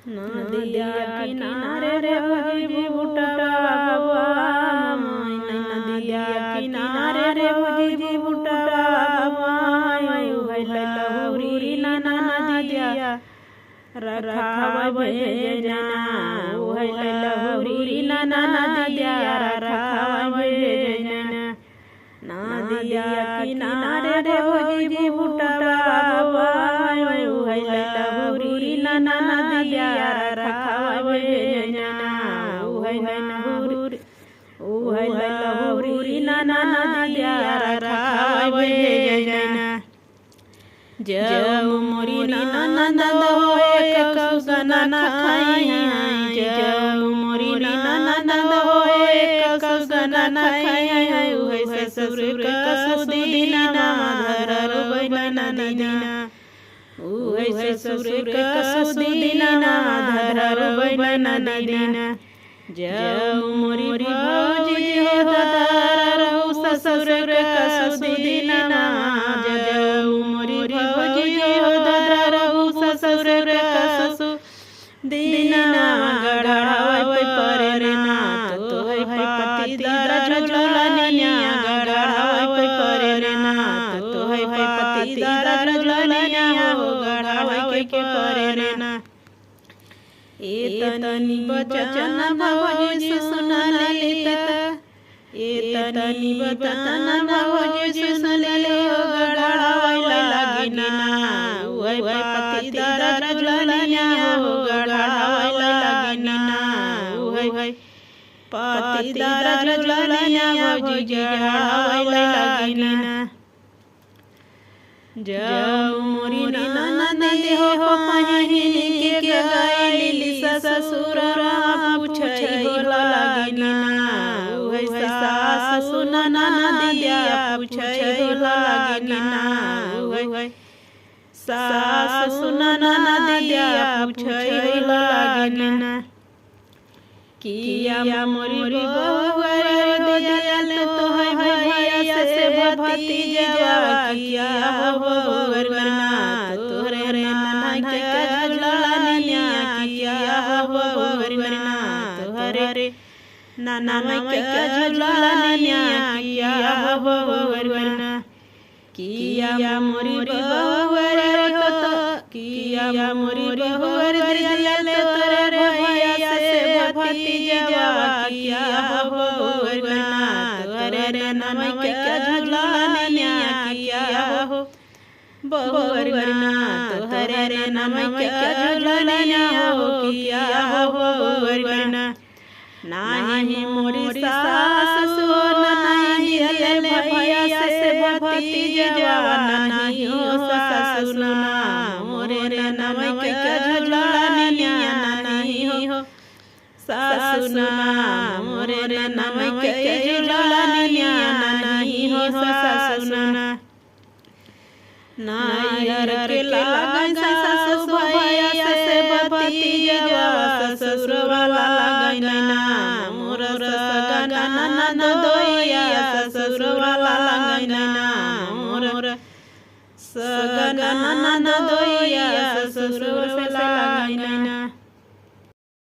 नदिया किनारे रे भौजी बुटवा बवाई नदिया किनारे रे भौजी बुटवा बवाई उहै लहुरी ना नदिया रखावे जना उहै लहुरी ना नदिया रखावे जना नदिया किनारे रे भौजी बुटवा बवाई उहै लहुरी ना नदिया रखावे जना उहै लहुरी ना नदिया रखावे जना जब मोरी ननद होए कौसना खाई जब मोरी ननद होए कौसना खाई उहै ससुर कसुदीना धरर बैलन दीना उहै ससुर कसुदीना धरर बैलन दीना जब मोरी भौजी हो धरर ससुर कसुदीना जब मोरी भौजी हो धरर ससुर कसुदीना गढ़ावे परे ना तो है पति दर जुलनिया गढ़ावे परे ना तो है पति दर जुलनिया हो गढ़ावे के परे ना एतनी बचन भौजी सुनले एतनी बचन भौजी सुनले हो गढ़ावे लगिना उहै पति दर जुलनिया हो गढ़ावे लगिना उहै पति दर जुलनिया भौजी गढ़ावे लगिना जब मोरी ननद हो पहिनी के गइली ससुर पूछै हो लगिना उहै सास ननदिया पूछै हो लगिना उहै सास ननदिया पूछै हो लगिना किया मोरी बहुवर दियल तो है भैया से भतीजा किया बहुवर ना तोरे नाना के जुलनिया किया बहुवर ना तोरे नाना के जुलनिया किया बहुवर ना किया मोरी बहुवर तो किया मोरी बहुवर दियल तोरे भैया से भतीजा किया बहुवर ना तोरे नाना के जुलनिया किया बहुवर ना तोरे नाना के जुलनिया हो किया बहुवर ना नाही मोरी सास सोन नहीं दियल भैया से भतीजा नहीं हो ससुर ना मोरे नाना के जुलनिया नहीं हो सासु ना मोरे नाना के जुलनिया नहीं हो सासु ना नायर के लागै सासु भैया से भतीजा ससुर वाला लागै ना मोर सगा ननद दोइया ससुर वाला लागै ना मोर सगा ननद दोइया ससुर वाला लागै ना